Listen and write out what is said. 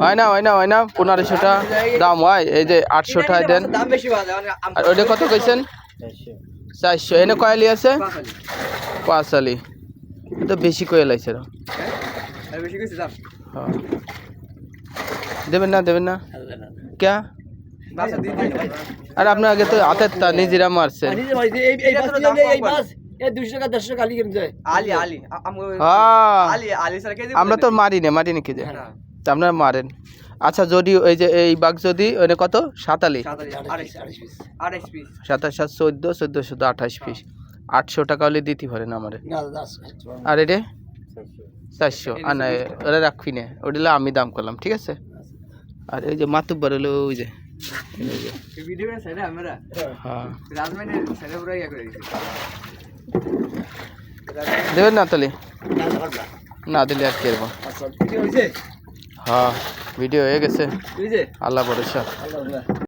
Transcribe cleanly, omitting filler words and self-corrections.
হয় না 1500টা দাম হয় এই যে 800 টাকা দেন আর ওটা কত কইছেন 400 এনে কয়ালি আছে 5 আলি তো বেশি কয়ে লাইছে হ্যাঁ দেবেন না क्या আর আপনার আগে তো হাতের তা নিজেরা মারছেন আমরা তো মারি না কি যে আপনারা মারেন আচ্ছা যদি ওই যে এই বাঘ যদি ওই কত 7 আলি 27 14 28 পিস 800 টাকা হলে দিতে পারেন আমারে আর এটা 400 আর না ওরা রাখবি না ওটা আমি দাম করলাম ঠিক আছে আর এই যে মাতুব্বার হলো ওই যে দেবেন না তাহলে না দিলে আর কি হ্যাঁ ভিডিও হয়ে গেছে আল্লাহ ভরসা